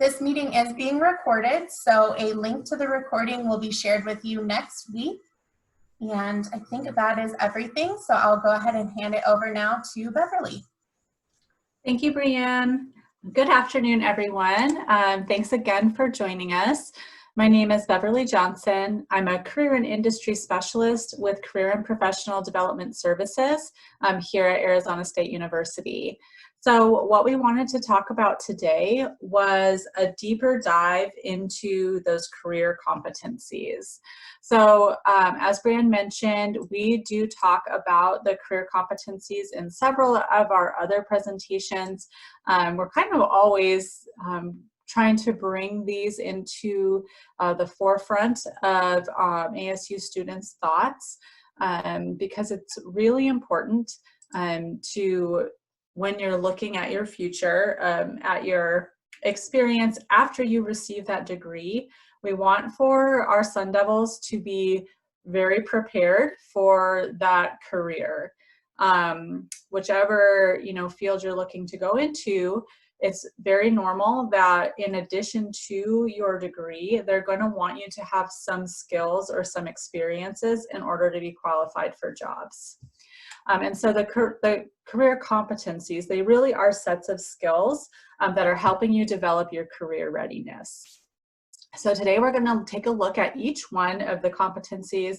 This meeting is being recorded, so a link to the recording will be shared with you next week. And I think that is everything, so I'll go ahead and hand it over now to Beverly. Thank you, Brianne. Good afternoon, everyone. Thanks again for joining us. My name is Beverly Johnson. I'm a career and industry specialist with Career and Professional Development Services here at Arizona State University. So what we wanted to talk about today was a deeper dive into those career competencies. So as Brianne mentioned, we do talk about the career competencies in several of our other presentations. We're kind of always trying to bring these into the forefront of ASU students' thoughts because it's really important to, when you're looking at your future, at your experience after you receive that degree, we want for our Sun Devils to be very prepared for that career. Whichever field you're looking to go into, it's very normal that in addition to your degree, they're going to want you to have some skills or some experiences in order to be qualified for jobs. And so the career competencies, they really are sets of skills that are helping you develop your career readiness. So today we're going to take a look at each one of the competencies,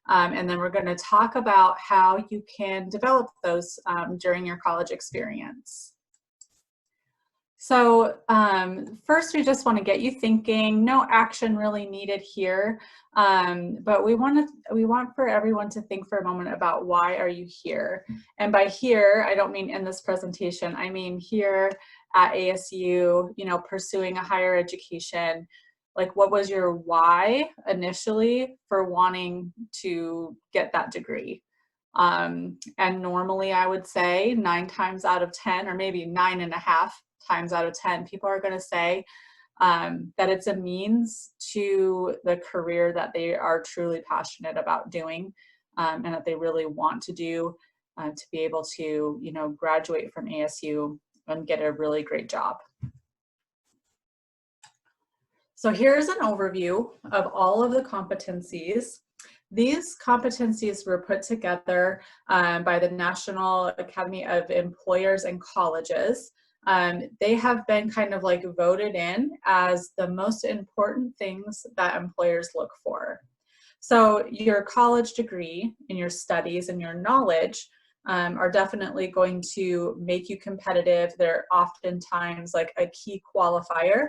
and then we're going to talk about how you can develop those during your college experience. So first, we just want to get you thinking. No action really needed here, but we want for everyone to think for a moment about why are you here? And by here, I don't mean in this presentation. I mean here at ASU, pursuing a higher education. Like, what was your why initially for wanting to get that degree? And normally, I would say 9 times out of 10, or maybe 9.5 times out of 10, people are going to say that it's a means to the career that they are truly passionate about doing, and that they really want to do to be able to, graduate from ASU and get a really great job. So here's an overview of all of the competencies. These competencies were put together by the National Academy of Employers and Colleges. They have been kind of like voted in as the most important things that employers look for. So your college degree and your studies and your knowledge are definitely going to make you competitive. They're oftentimes like a key qualifier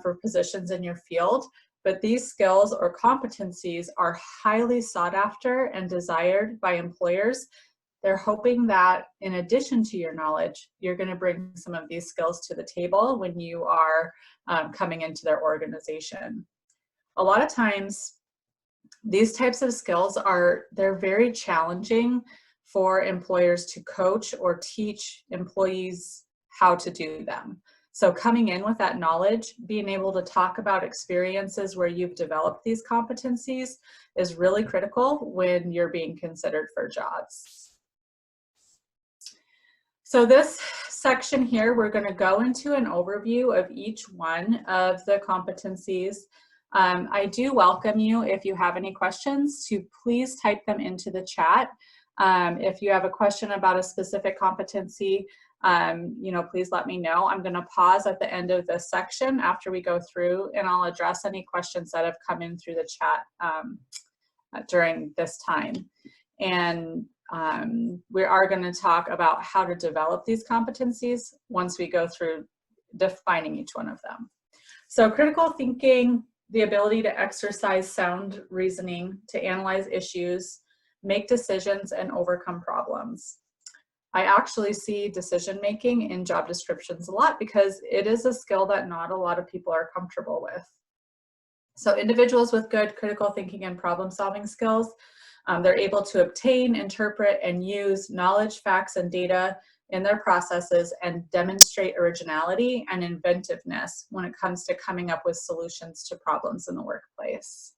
for positions in your field, but these skills or competencies are highly sought after and desired by employers. They're hoping that in addition to your knowledge, you're going to bring some of these skills to the table when you are coming into their organization. A lot of times, these types of skills they're very challenging for employers to coach or teach employees how to do them. So coming in with that knowledge, being able to talk about experiences where you've developed these competencies is really critical when you're being considered for jobs. So this section here, we're going to go into an overview of each one of the competencies. I do welcome you, if you have any questions, to please type them into the chat. If you have a question about a specific competency, please let me know. I'm going to pause at the end of this section after we go through, and I'll address any questions that have come in through the chat during this time. And we are going to talk about how to develop these competencies once we go through defining each one of them. So critical thinking, the ability to exercise sound reasoning, to analyze issues, make decisions, and overcome problems. I actually see decision making in job descriptions a lot because it is a skill that not a lot of people are comfortable with. So individuals with good critical thinking and problem solving skills, they're able to obtain, interpret, and use knowledge, facts, and data in their processes and demonstrate originality and inventiveness when it comes to coming up with solutions to problems in the workplace.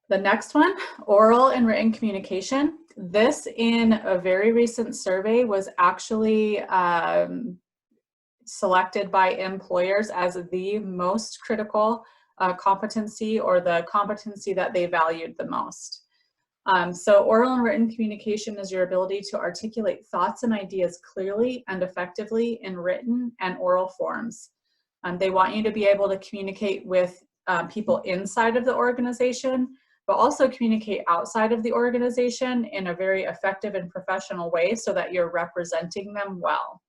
The next one, oral and written communication. This, in a very recent survey, was actually selected by employers as the most critical competency, or the competency that they valued the most. So oral and written communication is your ability to articulate thoughts and ideas clearly and effectively in written and oral forms. They want you to be able to communicate with people inside of the organization, but also communicate outside of the organization in a very effective and professional way so that you're representing them well.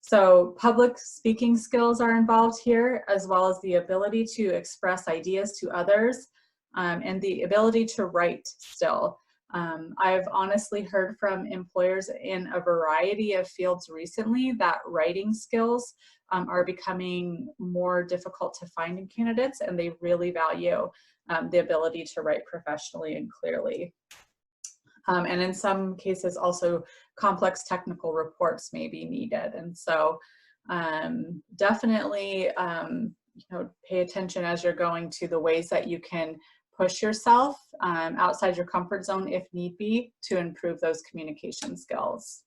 So public speaking skills are involved here, as well as the ability to express ideas to others, and the ability to write still. I've honestly heard from employers in a variety of fields recently that writing skills are becoming more difficult to find in candidates, and they really value the ability to write professionally and clearly. And in some cases also complex technical reports may be needed. And so definitely pay attention as you're going to the ways that you can push yourself outside your comfort zone if need be to improve those communication skills.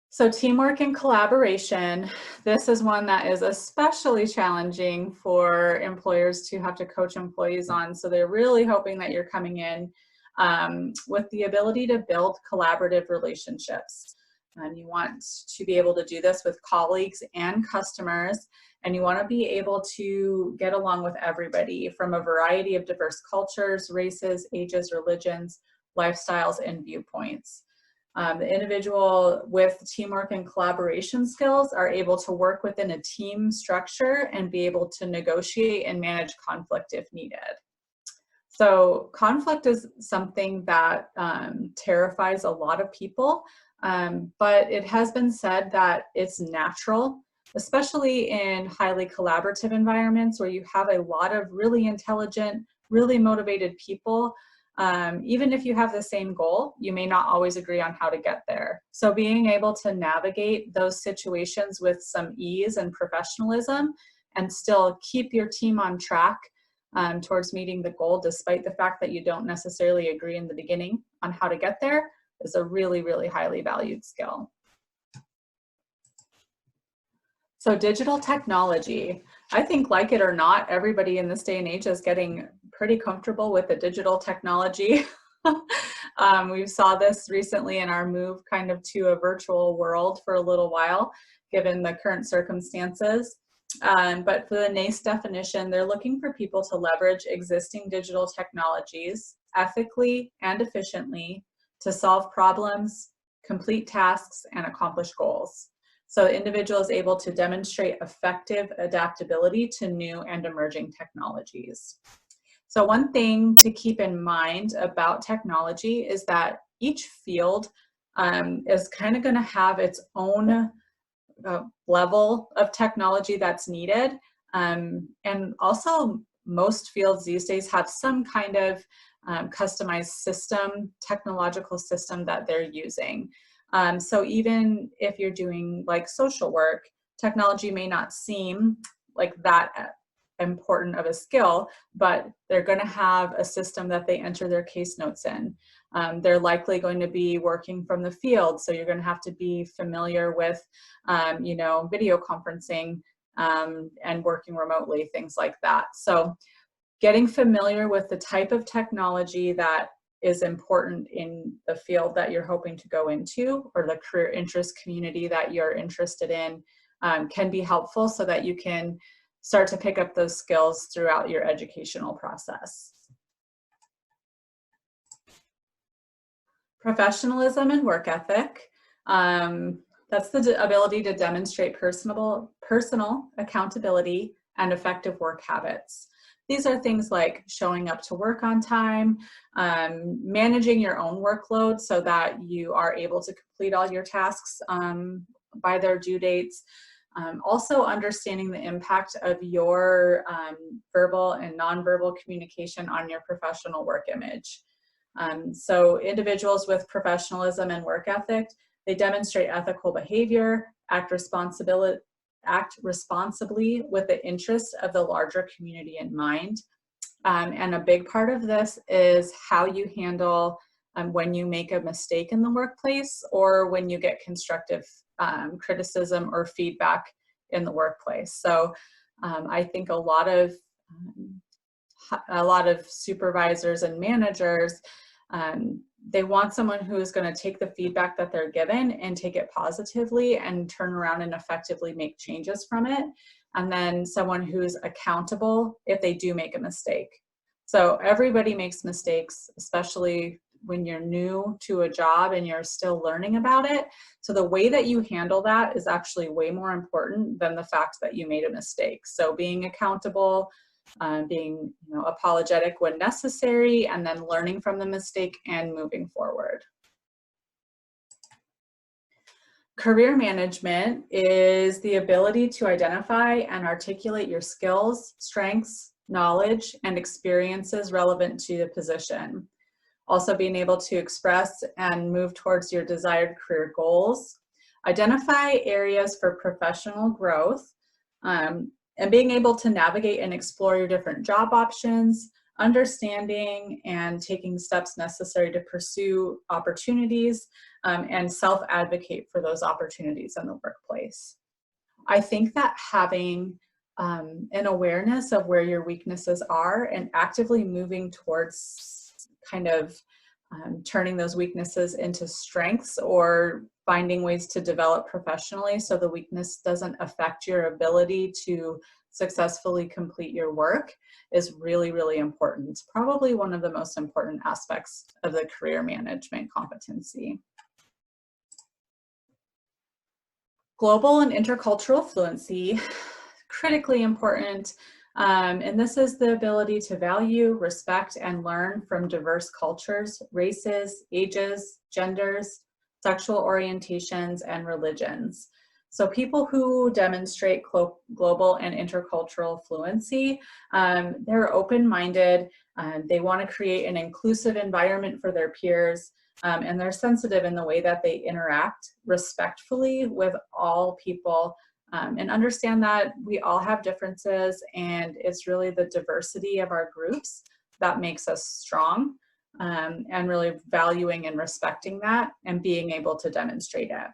So teamwork and collaboration, this is one that is especially challenging for employers to have to coach employees on. So they're really hoping that you're coming in with the ability to build collaborative relationships. And you want to be able to do this with colleagues and customers, and you want to be able to get along with everybody from a variety of diverse cultures, races, ages, religions, lifestyles, and viewpoints. The individual with teamwork and collaboration skills are able to work within a team structure and be able to negotiate and manage conflict if needed. So conflict is something that terrifies a lot of people, but it has been said that it's natural, especially in highly collaborative environments where you have a lot of really intelligent, really motivated people. Even if you have the same goal, you may not always agree on how to get there. So being able to navigate those situations with some ease and professionalism and still keep your team on track towards meeting the goal, despite the fact that you don't necessarily agree in the beginning on how to get there, is a really, really highly valued skill. So digital technology, I think, like it or not, everybody in this day and age is getting pretty comfortable with the digital technology. We saw this recently in our move kind of to a virtual world for a little while, given the current circumstances. But for the NACE definition, they're looking for people to leverage existing digital technologies ethically and efficiently to solve problems, complete tasks, and accomplish goals. So the individual is able to demonstrate effective adaptability to new and emerging technologies. So one thing to keep in mind about technology is that each field is kind of going to have its own level of technology that's needed. And also most fields these days have some kind of customized system, technological system that they're using. So even if you're doing like social work, technology may not seem like that important of a skill, but they're going to have a system that they enter their case notes in. They're likely going to be working from the field, so you're going to have to be familiar with, video conferencing and working remotely, things like that. So getting familiar with the type of technology that is important in the field that you're hoping to go into, or the career interest community that you're interested in, can be helpful so that you can start to pick up those skills throughout your educational process. Professionalism and work ethic. That's the ability to demonstrate personal accountability and effective work habits. These are things like showing up to work on time, managing your own workload so that you are able to complete all your tasks by their due dates. Also understanding the impact of your verbal and nonverbal communication on your professional work image. So individuals with professionalism and work ethic, they demonstrate ethical behavior, act responsibly with the interests of the larger community in mind. And a big part of this is how you handle when you make a mistake in the workplace or when you get constructive criticism or feedback in the workplace. So I think a lot of supervisors and managers, they want someone who is going to take the feedback that they're given and take it positively and turn around and effectively make changes from it. And then someone who's accountable if they do make a mistake. So everybody makes mistakes, especially when you're new to a job and you're still learning about it. So the way that you handle that is actually way more important than the fact that you made a mistake. So being accountable, being apologetic when necessary, and then learning from the mistake and moving forward. Career management is the ability to identify and articulate your skills, strengths, knowledge, and experiences relevant to the position. Also being able to express and move towards your desired career goals. Identify areas for professional growth, and being able to navigate and explore your different job options, understanding and taking steps necessary to pursue opportunities, and self-advocate for those opportunities in the workplace. I think that having an awareness of where your weaknesses are and actively moving towards kind of turning those weaknesses into strengths or finding ways to develop professionally so the weakness doesn't affect your ability to successfully complete your work is really, really important. It's probably one of the most important aspects of the career management competency. Global and intercultural fluency, critically important. And this is the ability to value, respect, and learn from diverse cultures, races, ages, genders, sexual orientations, and religions. So people who demonstrate global and intercultural fluency, they're open-minded, they want to create an inclusive environment for their peers, and they're sensitive in the way that they interact respectfully with all people, and understand that we all have differences, and it's really the diversity of our groups that makes us strong, and really valuing and respecting that and being able to demonstrate it.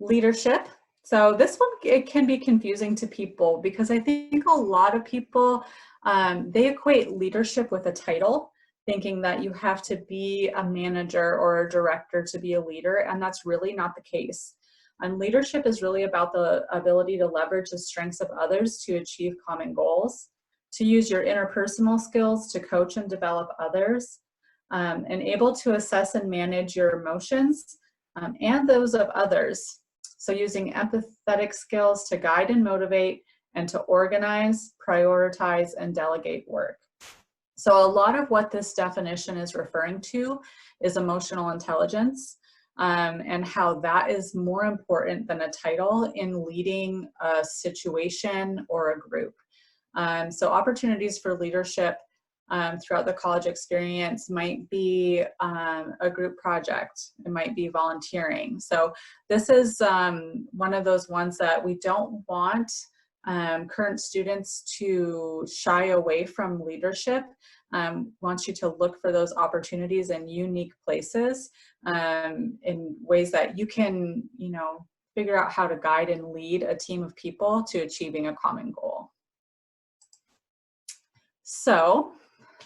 Leadership. So this one, it can be confusing to people because I think a lot of people, they equate leadership with a title, thinking that you have to be a manager or a director to be a leader, and that's really not the case. And leadership is really about the ability to leverage the strengths of others to achieve common goals, to use your interpersonal skills to coach and develop others, and able to assess and manage your emotions and those of others. So using empathetic skills to guide and motivate and to organize, prioritize, and delegate work. So a lot of what this definition is referring to is emotional intelligence, and how that is more important than a title in leading a situation or a group. So opportunities for leadership throughout the college experience might be a group project, it might be volunteering. So this is one of those ones that we don't want current students to shy away from leadership. Want you to look for those opportunities in unique places, in ways that you can, figure out how to guide and lead a team of people to achieving a common goal. So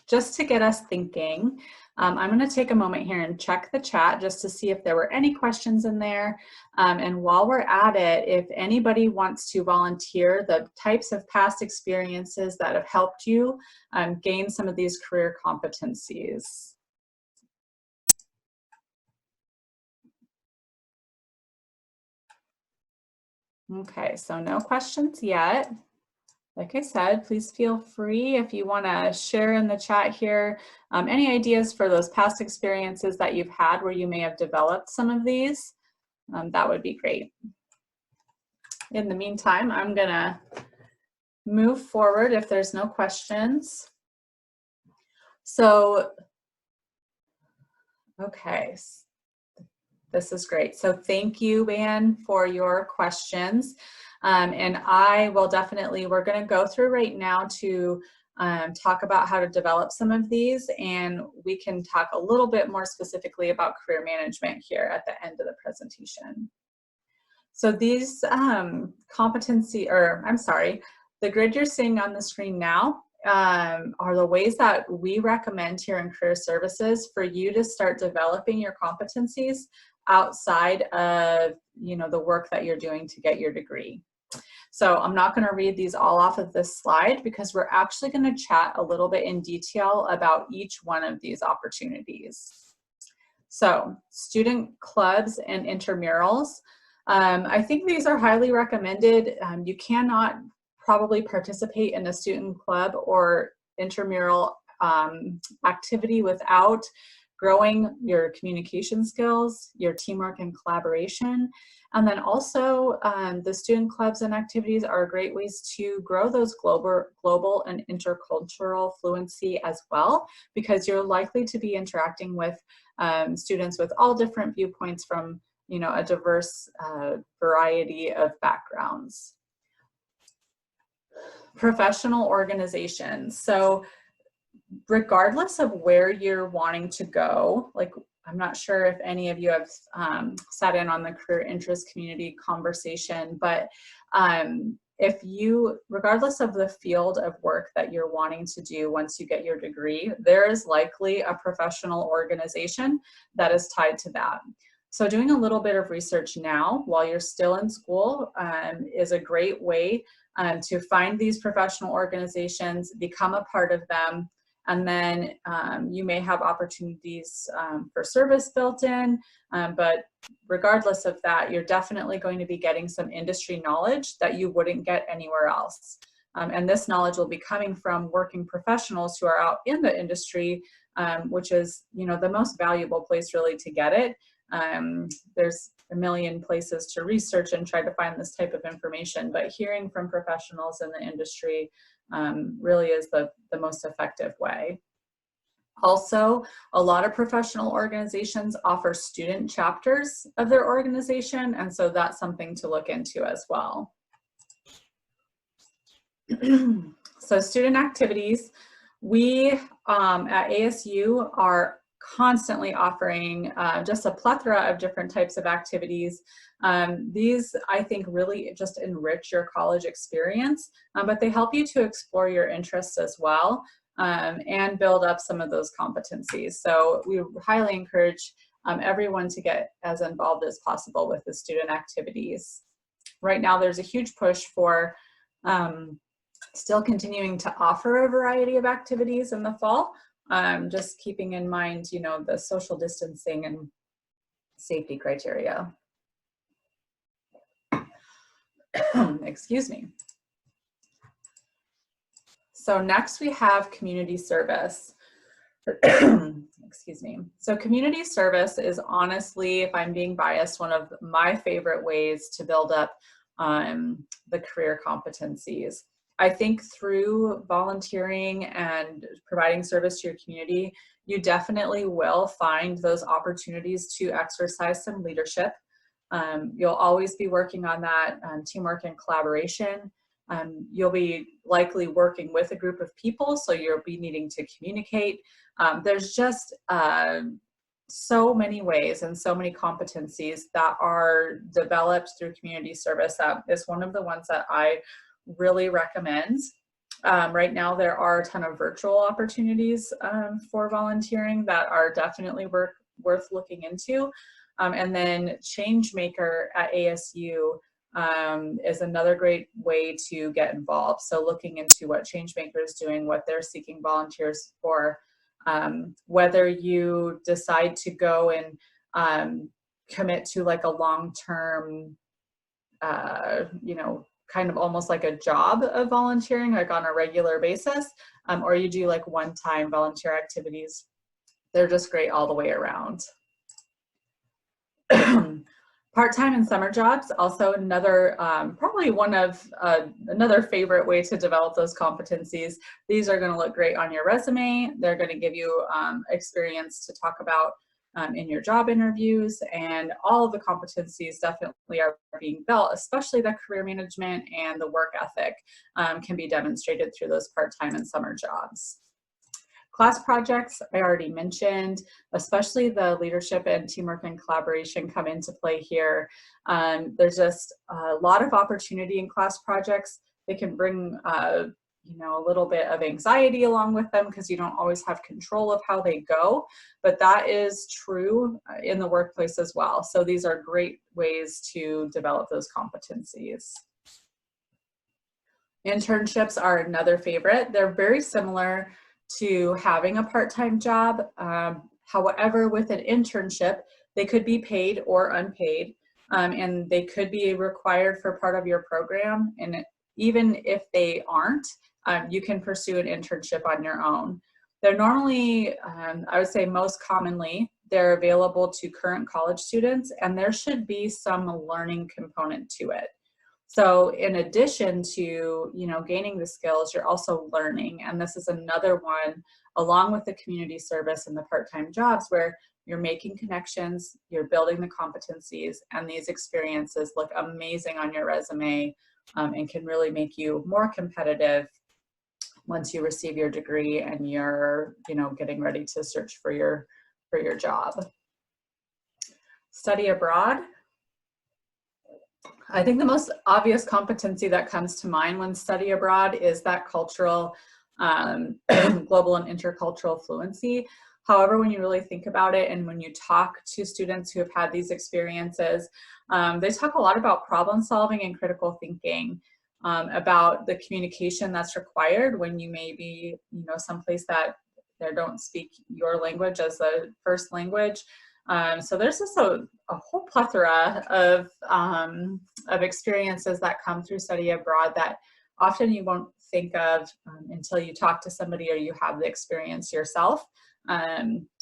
just to get us thinking, I'm going to take a moment here and check the chat just to see if there were any questions in there. And while we're at it, if anybody wants to volunteer the types of past experiences that have helped you gain some of these career competencies. Okay, so no questions yet. Like I said, please feel free if you want to share in the chat here any ideas for those past experiences that you've had where you may have developed some of these. That would be great. In the meantime, I'm going to move forward if there's no questions. So, okay, this is great. So thank you, Van, for your questions. And I will definitely, we're going to go through right now to talk about how to develop some of these, and we can talk a little bit more specifically about career management here at the end of the presentation. So these the grid you're seeing on the screen now are the ways that we recommend here in Career Services for you to start developing your competencies outside of, the work that you're doing to get your degree. So I'm not going to read these all off of this slide because we're actually going to chat a little bit in detail about each one of these opportunities. So student clubs and intramurals. I think these are highly recommended. You cannot probably participate in a student club or intramural activity without growing your communication skills, your teamwork and collaboration. And then also the student clubs and activities are great ways to grow those global and intercultural fluency as well, because you're likely to be interacting with students with all different viewpoints from a diverse variety of backgrounds. Professional organizations. So regardless of where you're wanting to go, like I'm not sure if any of you have sat in on the career interest community conversation, but regardless of the field of work that you're wanting to do once you get your degree, there is likely a professional organization that is tied to that. So doing a little bit of research now while you're still in school is a great way to find these professional organizations, become a part of them, and then you may have opportunities for service built in, but regardless of that, you're definitely going to be getting some industry knowledge that you wouldn't get anywhere else. And this knowledge will be coming from working professionals who are out in the industry, which is the most valuable place really to get it. There's a million places to research and try to find this type of information, but hearing from professionals in the industry really is the most effective way. Also, a lot of professional organizations offer student chapters of their organization, and so that's something to look into as well. So student activities, we at ASU are constantly offering just a plethora of different types of activities. These, I think, really just enrich your college experience, but they help you to explore your interests as well and build up some of those competencies. So we highly encourage everyone to get as involved as possible with the student activities. Right now, there's a huge push for still continuing to offer a variety of activities in the fall. Just keeping in mind, the social distancing and safety criteria. Excuse me. So next we have community service. Excuse me. So community service is honestly, if I'm being biased, one of my favorite ways to build up the career competencies. I think through volunteering and providing service to your community, you definitely will find those opportunities to exercise some leadership. You'll always be working on that teamwork and collaboration. You'll be likely working with a group of people, so you'll be needing to communicate. There's just so many ways and so many competencies that are developed through community service. That is one of the ones that I really recommend. Right now there are a ton of virtual opportunities for volunteering that are definitely worth looking into. And then Changemaker at ASU is another great way to get involved. So looking into what Changemaker is doing, what they're seeking volunteers for, whether you decide to go and commit to like a long-term, kind of almost like a job of volunteering, like on a regular basis, or you do like one-time volunteer activities. They're just great all the way around. Part-time and summer jobs, also another, probably one of another favorite way to develop those competencies. These are going to look great on your resume. They're going to give you experience to talk about in your job interviews, and all of the competencies definitely are being built, especially the career management and the work ethic can be demonstrated through those part-time and summer jobs. Class projects, I already mentioned, especially the leadership and teamwork and collaboration come into play here. There's just a lot of opportunity in class projects. They can bring you know, a little bit of anxiety along with them because you don't always have control of how they go, but that is true in the workplace as well. So these are great ways to develop those competencies. Internships are another favorite. They're very similar to having a part-time job. However, with an internship, they could be paid or unpaid, and they could be required for part of your program. And even if they aren't, you can pursue an internship on your own. They're normally, I would say most commonly, they're available to current college students, and there should be some learning component to it. So in addition to, you know, gaining the skills, you're also learning. And this is another one, along with the community service and the part-time jobs, where you're making connections, you're building the competencies, and these experiences look amazing on your resume and can really make you more competitive once you receive your degree and you're, you know, getting ready to search for your job. Study abroad. I think the most obvious competency that comes to mind when study abroad is that cultural, global and intercultural fluency. However, when you really think about it and when you talk to students who have had these experiences, they talk a lot about problem solving and critical thinking, about the communication that's required when you may be, you know, someplace that they don't speak your language as a first language. So there's just a whole plethora of experiences that come through study abroad that often you won't think of until you talk to somebody or you have the experience yourself.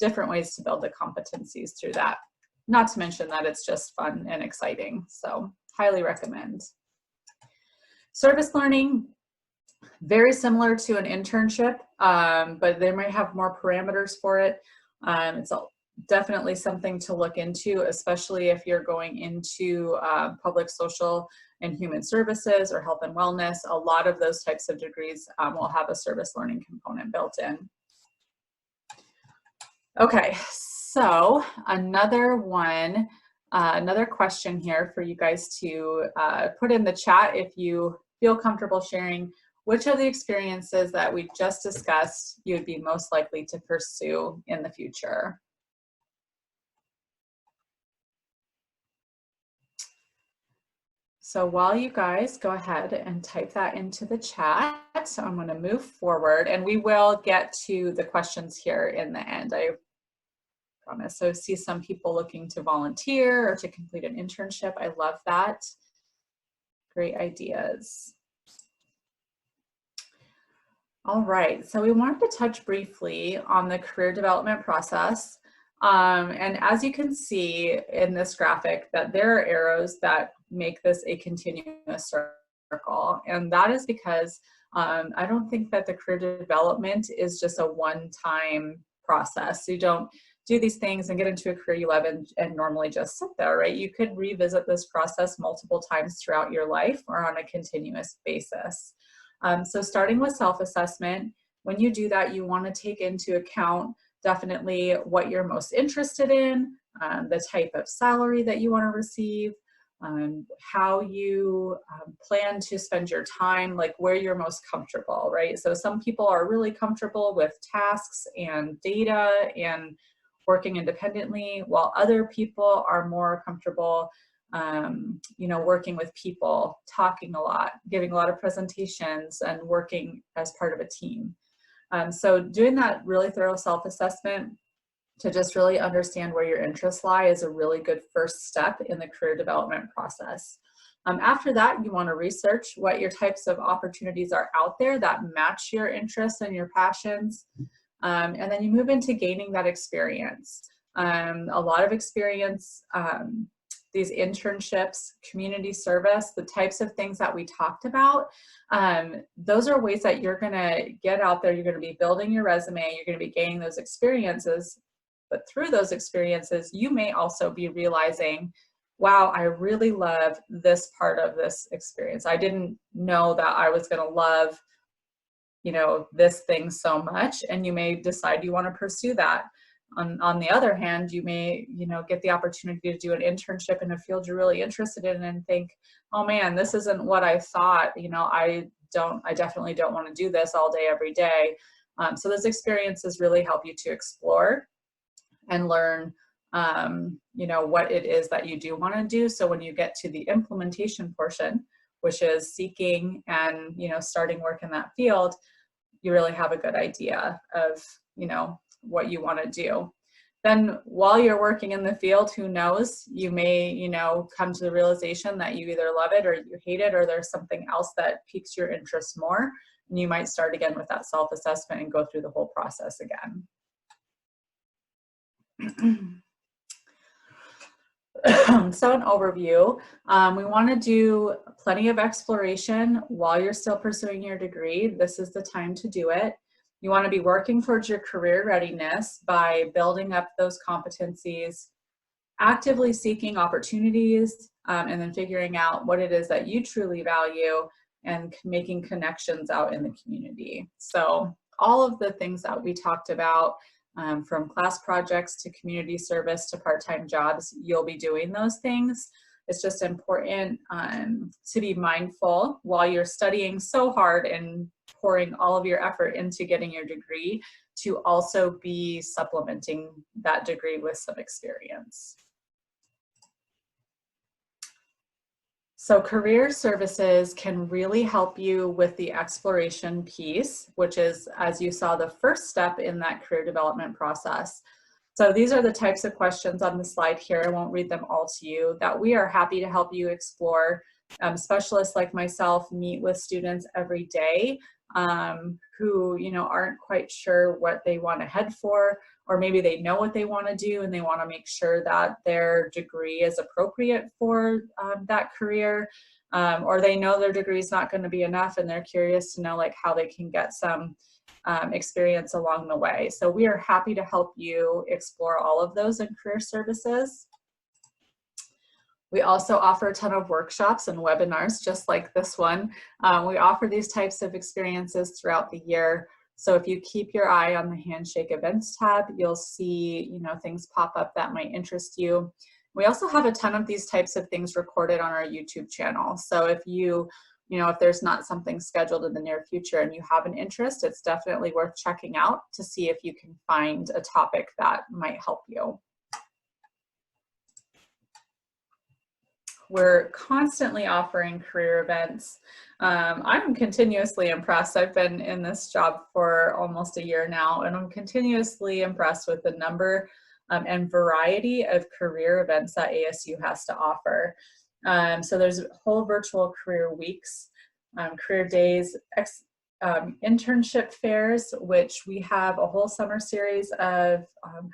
Different ways to build the competencies through that. Not to mention that it's just fun and exciting. So highly recommend. Service learning, very similar to an internship, but they might have more parameters for it. It's definitely something to look into, especially if you're going into public social and human services or health and wellness. A lot of those types of degrees will have a service learning component built in. Okay, so another one, another question here for you guys to put in the chat if you feel comfortable sharing which of the experiences that we just discussed you would be most likely to pursue in the future. So while you guys go ahead and type that into the chat, so I'm going to move forward and we will get to the questions here in the end, I promise. So see some people looking to volunteer or to complete an internship. I love that. Great ideas. All right, so we wanted to touch briefly on the career development process. And as you can see in this graphic, that there are arrows that make this a continuous circle. And that is because I don't think that the career development is just a one-time process. You don't do these things and get into a career you love and normally just sit there, right? You could revisit this process multiple times throughout your life or on a continuous basis. So starting with self-assessment, when you do that, you want to take into account definitely what you're most interested in, the type of salary that you want to receive, how you plan to spend your time, like where you're most comfortable, right? So some people are really comfortable with tasks and data and working independently, while other people are more comfortable you know, working with people, talking a lot, giving a lot of presentations and working as part of a team. So doing that really thorough self-assessment to just really understand where your interests lie is a really good first step in the career development process. After that, you want to research what your types of opportunities are out there that match your interests and your passions. And then you move into gaining that experience. A lot of experience, these internships, community service, the types of things that we talked about, those are ways that you're going to get out there. You're going to be building your resume. You're going to be gaining those experiences. But through those experiences, you may also be realizing, wow, I really love this part of this experience. I didn't know that I was going to love, you know, this thing so much, and you may decide you want to pursue that. On the other hand, you may, you know, get the opportunity to do an internship in a field you're really interested in and think, oh man, this isn't what I thought. You know, I definitely don't want to do this all day, every day. So those experiences really help you to explore and learn, you know, what it is that you do want to do. So when you get to the implementation portion, which is seeking and, you know, starting work in that field, you really have a good idea of, you know, what you want to do. Then while you're working in the field, who knows, you may, you know, come to the realization that you either love it or you hate it, or there's something else that piques your interest more. And you might start again with that self-assessment and go through the whole process again. So an overview, we want to do plenty of exploration while you're still pursuing your degree. This is the time to do it. You want to be working towards your career readiness by building up those competencies, actively seeking opportunities, and then figuring out what it is that you truly value and making connections out in the community. So all of the things that we talked about, from class projects to community service to part-time jobs, you'll be doing those things. It's just important to be mindful while you're studying so hard and pouring all of your effort into getting your degree, to also be supplementing that degree with some experience. So career services can really help you with the exploration piece, which is, as you saw, the first step in that career development process. So these are the types of questions on the slide here. I won't read them all to you, that we are happy to help you explore. Specialists like myself meet with students every day who, you know, aren't quite sure what they want to head for, or maybe they know what they want to do and they want to make sure that their degree is appropriate for that career, or they know their degree is not going to be enough and they're curious to know like how they can get some experience along the way. So we are happy to help you explore all of those in career services. We also offer a ton of workshops and webinars just like this one. We offer these types of experiences throughout the year. So if you keep your eye on the Handshake events tab, you'll see, you know, things pop up that might interest you. We also have a ton of these types of things recorded on our YouTube channel. So if if there's not something scheduled in the near future and you have an interest, it's definitely worth checking out to see if you can find a topic that might help you. We're constantly offering career events. I'm continuously impressed. I've been in this job for almost a year now, and I'm continuously impressed with the number and variety of career events that ASU has to offer. So there's whole virtual career weeks, career days, internship fairs, which we have a whole summer series of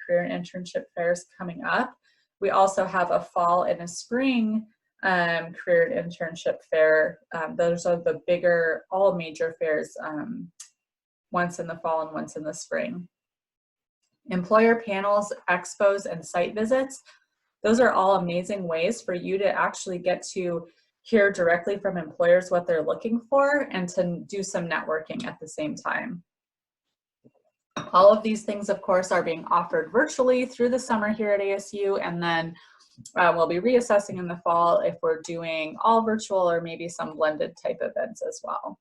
career and internship fairs coming up. We also have a fall and a spring career and internship fair. Those are the bigger, all major fairs, once in the fall and once in the spring. Employer panels, expos, and site visits. Those are all amazing ways for you to actually get to hear directly from employers what they're looking for and to do some networking at the same time. All of these things, of course, are being offered virtually through the summer here at ASU, and then we'll be reassessing in the fall if we're doing all virtual or maybe some blended type events as well.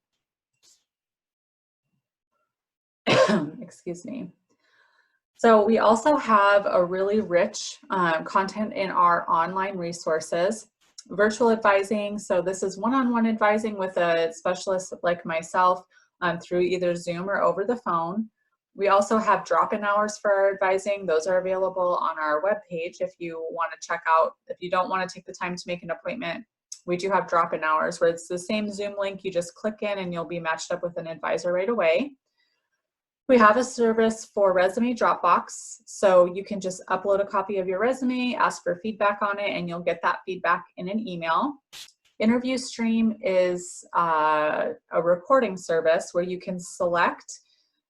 Excuse me. So we also have a really rich content in our online resources. Virtual advising, so this is one-on-one advising with a specialist like myself through either Zoom or over the phone. We also have drop-in hours for our advising. Those are available on our webpage if you want to check out. If you don't want to take the time to make an appointment, we do have drop-in hours where it's the same Zoom link. You just click in and you'll be matched up with an advisor right away. We have a service for resume Dropbox, so you can just upload a copy of your resume, ask for feedback on it, and you'll get that feedback in an email. Interview Stream is a recording service where you can select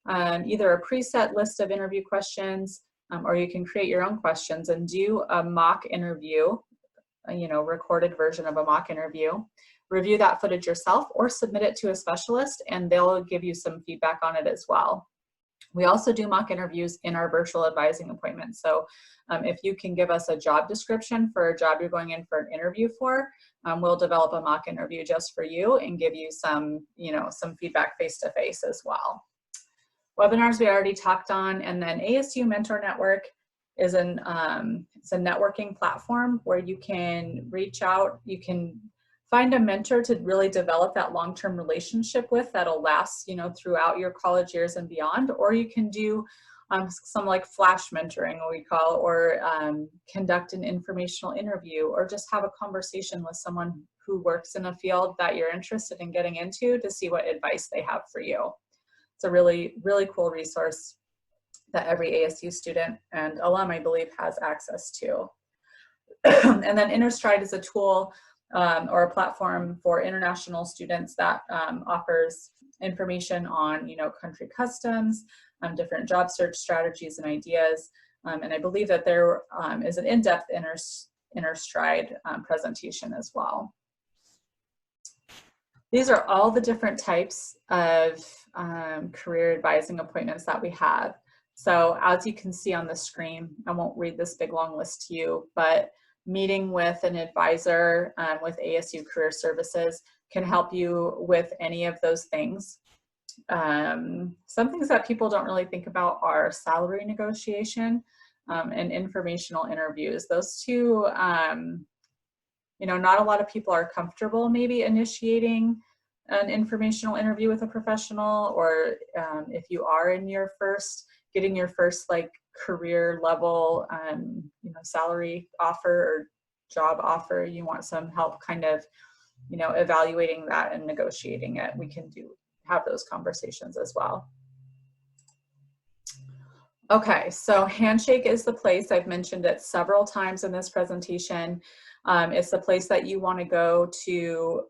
either a preset list of interview questions or you can create your own questions and do a mock interview, recorded version of a mock interview. Review that footage yourself or submit it to a specialist and they'll give you some feedback on it as well. We also do mock interviews in our virtual advising appointments. So if you can give us a job description for a job you're going in for an interview for, we'll develop a mock interview just for you and give you some, some feedback face-to-face as well. Webinars we already talked on, and then ASU Mentor Network is it's a networking platform where you can reach out, you can find a mentor to really develop that long-term relationship with that'll last, throughout your college years and beyond, or you can do some like flash mentoring, what we call, or conduct an informational interview, or just have a conversation with someone who works in a field that you're interested in getting into to see what advice they have for you. It's a really, really cool resource that every ASU student and alum, I believe, has access to. And then InnerStride is a tool or a platform for international students that offers information on, country customs, different job search strategies and ideas. And I believe that there is an in-depth InnerStride presentation as well. These are all the different types of career advising appointments that we have. So as you can see on the screen, I won't read this big long list to you, but meeting with an advisor with ASU Career Services can help you with any of those things. Some things that people don't really think about are salary negotiation and informational interviews. Those two, not a lot of people are comfortable maybe initiating an informational interview with a professional, or if you are in your getting your first like career level, salary offer or job offer, you want some help kind of, evaluating that and negotiating it. We can have those conversations as well. Okay, so Handshake is the place, I've mentioned it several times in this presentation. It's the place that you want to go to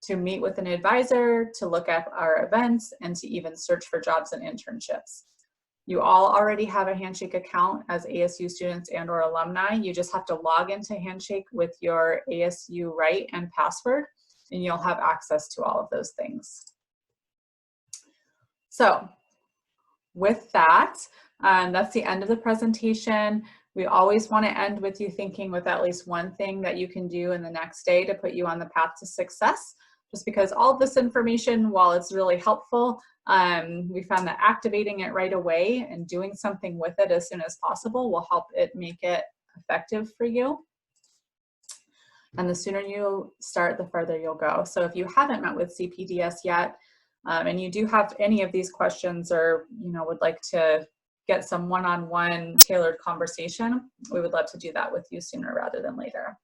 to meet with an advisor, to look at our events, and to even search for jobs and internships. You all already have a Handshake account as ASU students and or alumni. You just have to log into Handshake with your ASU right and password, and you'll have access to all of those things. So with that, that's the end of the presentation. We always want to end with you thinking with at least one thing that you can do in the next day to put you on the path to success. Just because all of this information, while it's really helpful, we found that activating it right away and doing something with it as soon as possible will help it make it effective for you. And the sooner you start, the further you'll go. So if you haven't met with CPDS yet, and you do have any of these questions or would like to get some one-on-one tailored conversation, we would love to do that with you sooner rather than later.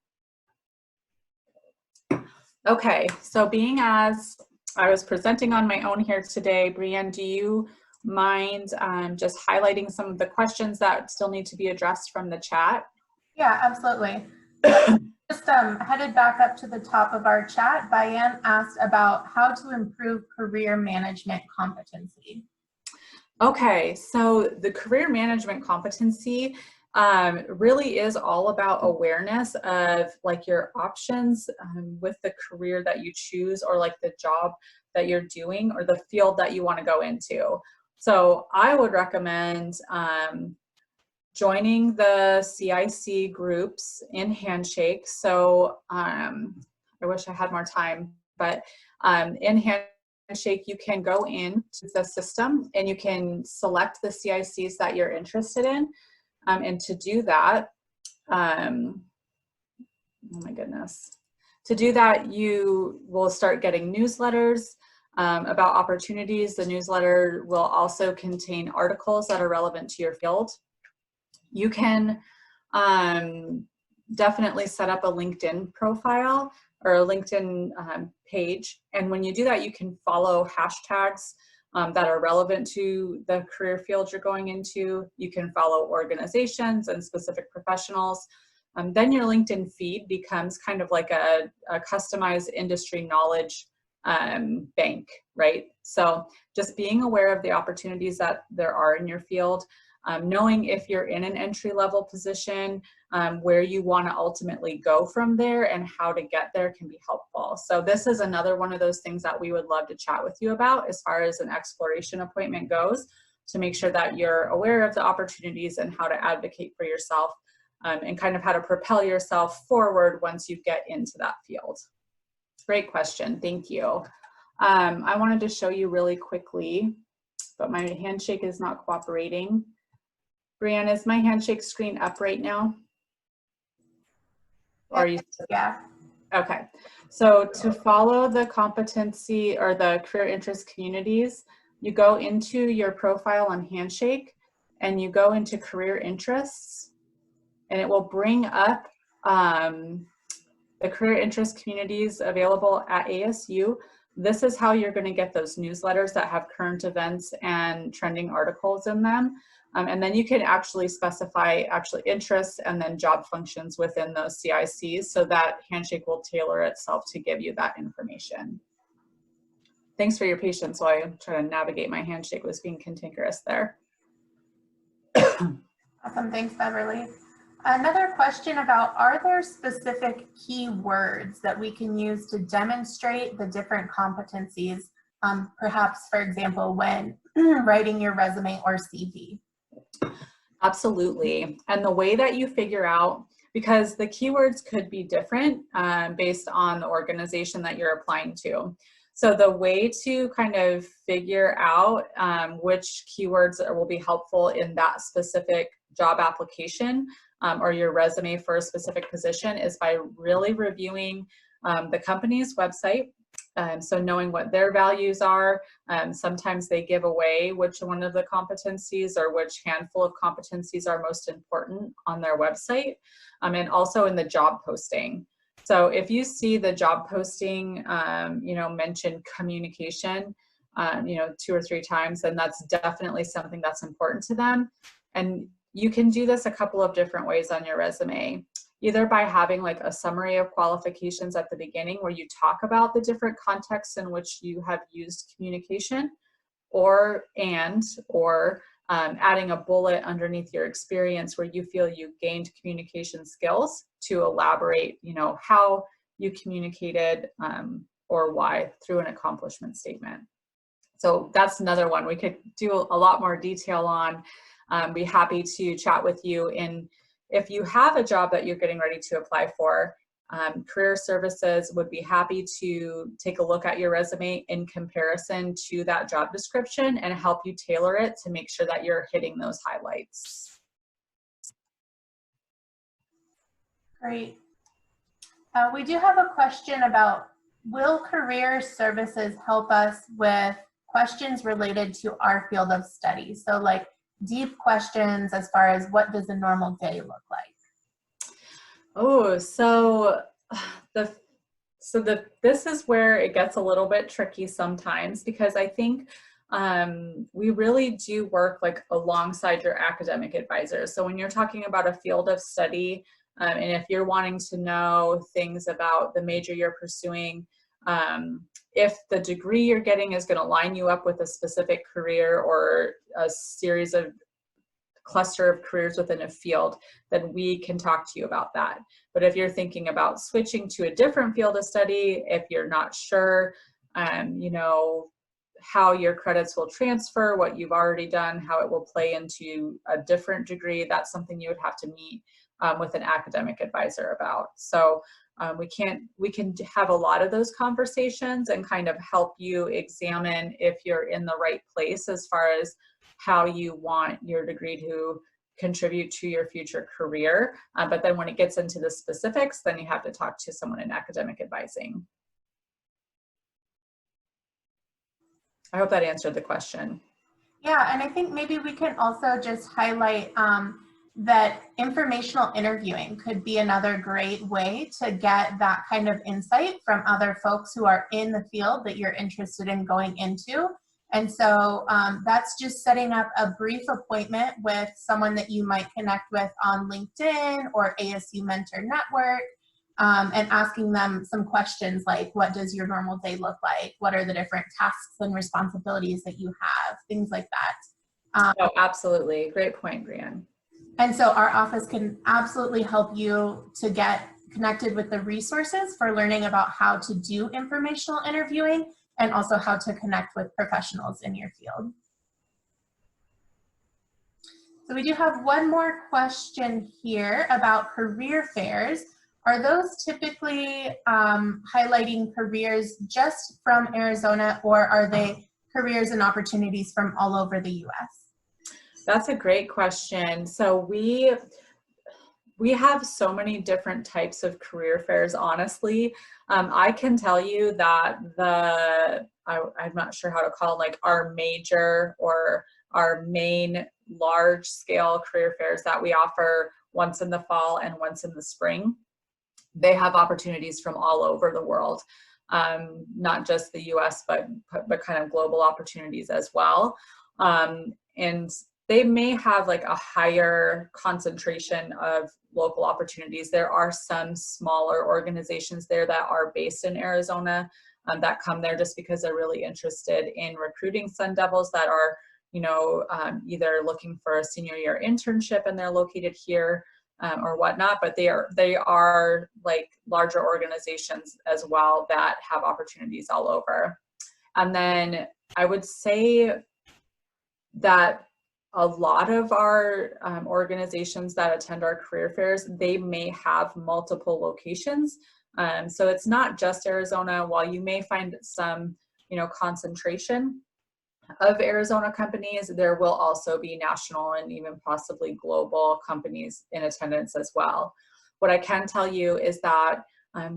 Okay, so being as I was presenting on my own here today, Brianne, do you mind just highlighting some of the questions that still need to be addressed from the chat? Yeah, absolutely. Just headed back up to the top of our chat, Diane asked about how to improve career management competency. Okay, so the career management competency really is all about awareness of like your options with the career that you choose, or like the job that you're doing, or the field that you want to go into. So I would recommend joining the CIC groups in Handshake. So I wish I had more time, but in Handshake, you can go into the system and you can select the CICs that you're interested in. And to do that, oh my goodness, to do that, you will start getting newsletters about opportunities. The newsletter will also contain articles that are relevant to your field. You can definitely set up a LinkedIn profile or a LinkedIn page. And when you do that, you can follow hashtags that are relevant to the career field you're going into. You can follow organizations and specific professionals. Then your LinkedIn feed becomes kind of like a customized industry knowledge bank, right? So just being aware of the opportunities that there are in your field. knowing if you're in an entry-level position, where you want to ultimately go from there and how to get there can be helpful. So this is another one of those things that we would love to chat with you about as far as an exploration appointment goes, to make sure that you're aware of the opportunities and how to advocate for yourself, and kind of how to propel yourself forward once you get into that field. Great question, thank you. I wanted to show you really quickly, but my Handshake is not cooperating. Brianna, is my Handshake screen up right now? Or are you? Yeah. Okay, so to follow the competency or the career interest communities, you go into your profile on Handshake and you go into career interests, and it will bring up the career interest communities available at ASU. This is how you're going to get those newsletters that have current events and trending articles in them. And then you can actually specify interests and then job functions within those CICs, so that Handshake will tailor itself to give you that information. Thanks for your patience while I try to navigate my Handshake. Was being cantankerous there. Awesome, thanks, Beverly. Another question about, are there specific keywords that we can use to demonstrate the different competencies, perhaps, for example, when writing your resume or CV? Absolutely. And the way that you figure out, because the keywords could be different based on the organization that you're applying to. So the way to kind of figure out which keywords will be helpful in that specific job application or your resume for a specific position is by really reviewing the company's website. So knowing what their values are. Sometimes they give away which one of the competencies or which handful of competencies are most important on their website, and also in the job posting. So if you see the job posting, mention communication, 2 or 3 times, then that's definitely something that's important to them. And you can do this a couple of different ways on your resume, either by having like a summary of qualifications at the beginning where you talk about the different contexts in which you have used communication, or adding a bullet underneath your experience where you feel you gained communication skills to elaborate, how you communicated or why through an accomplishment statement. So that's another one we could do a lot more detail on. Be happy to chat with you. And if you have a job that you're getting ready to apply for, Career Services would be happy to take a look at your resume in comparison to that job description and help you tailor it to make sure that you're hitting those highlights. Great. We do have a question about, will Career Services help us with questions related to our field of study? So like deep questions as far as what does a normal day look like? Oh, so this is where it gets a little bit tricky sometimes, because I think we really do work like alongside your academic advisors. So when you're talking about a field of study, and if you're wanting to know things about the major you're pursuing, if the degree you're getting is going to line you up with a specific career or a series of cluster of careers within a field, then we can talk to you about that. But if you're thinking about switching to a different field of study, if you're not sure, how your credits will transfer, what you've already done, how it will play into a different degree, that's something you would have to meet with an academic advisor about. So we can have a lot of those conversations and kind of help you examine if you're in the right place as far as how you want your degree to contribute to your future career. But then when it gets into the specifics, then you have to talk to someone in academic advising. I hope that answered the question. Yeah, and I think maybe we can also just highlight that informational interviewing could be another great way to get that kind of insight from other folks who are in the field that you're interested in going into. And so that's just setting up a brief appointment with someone that you might connect with on LinkedIn or ASU Mentor Network, and asking them some questions like, what does your normal day look like? What are the different tasks and responsibilities that you have? Things like that. Oh, absolutely. Great point, Brianne. And so our office can absolutely help you to get connected with the resources for learning about how to do informational interviewing and also how to connect with professionals in your field. So we do have one more question here about career fairs. Are those typically highlighting careers just from Arizona, or are they careers and opportunities from all over the US? That's a great question. So we have so many different types of career fairs, honestly. I can tell you that I'm not sure how to call it, like our major or our main large scale career fairs that we offer once in the fall and once in the spring, they have opportunities from all over the world, not just the US, but kind of global opportunities as well. And they may have like a higher concentration of local opportunities. There are some smaller organizations there that are based in Arizona that come there just because they're really interested in recruiting Sun Devils that are, you know, either looking for a senior year internship and they're located here or whatnot, but they are like larger organizations as well that have opportunities all over. And then I would say that a lot of our organizations that attend our career fairs, they may have multiple locations. So it's not just Arizona. While you may find some, you know, concentration of Arizona companies, there will also be national and even possibly global companies in attendance as well. What I can tell you is that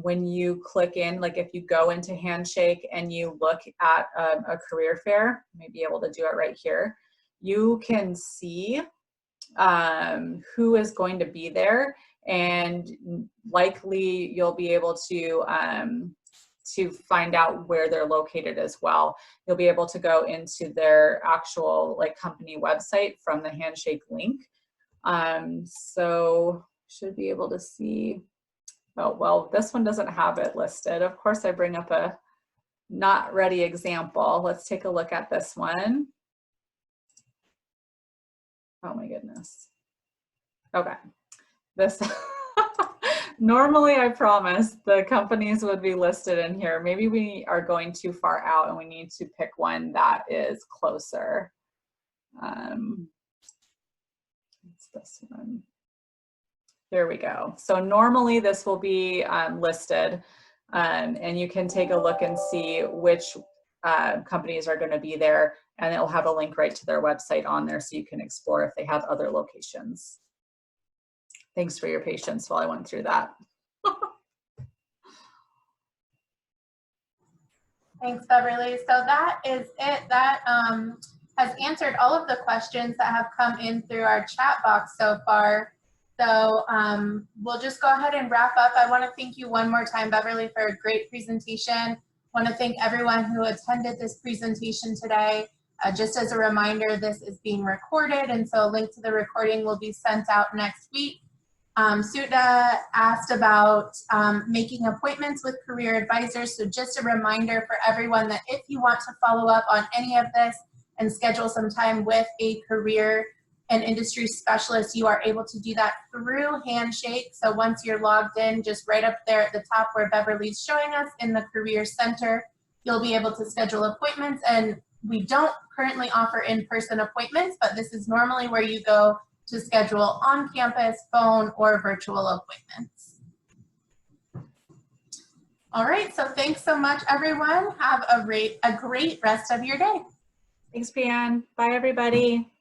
when you click in, like if you go into Handshake and you look at a career fair, you may be able to do it right here, you can see who is going to be there, and likely you'll be able to find out where they're located as well. You'll be able to go into their actual like company website from the Handshake link. So should be able to see, oh, well, this one doesn't have it listed. Of course, I bring up a not ready example. Let's take a look at this one. Oh my goodness. Okay, this normally I promise the companies would be listed in here. Maybe we are going too far out and we need to pick one that is closer. It's this one. There we go. So normally this will be listed and you can take a look and see which companies are going to be there, and it'll have a link right to their website on there so you can explore if they have other locations. Thanks for your patience while I went through that. Thanks, Beverly. So that is it. That has answered all of the questions that have come in through our chat box so far. So we'll just go ahead and wrap up. I want to thank you one more time, Beverly, for a great presentation. I want to thank everyone who attended this presentation today. Just as a reminder, this is being recorded, and so a link to the recording will be sent out next week. Sutna asked about making appointments with career advisors. So just a reminder for everyone that if you want to follow up on any of this and schedule some time with a career and industry specialist, you are able to do that through Handshake. So once you're logged in, just right up there at the top where Beverly's showing us in the Career Center, you'll be able to schedule appointments. And we don't currently offer in-person appointments, but this is normally where you go to schedule on-campus, phone, or virtual appointments. All right, so thanks so much, everyone. Have a great rest of your day. Thanks, Brianne. Bye, everybody.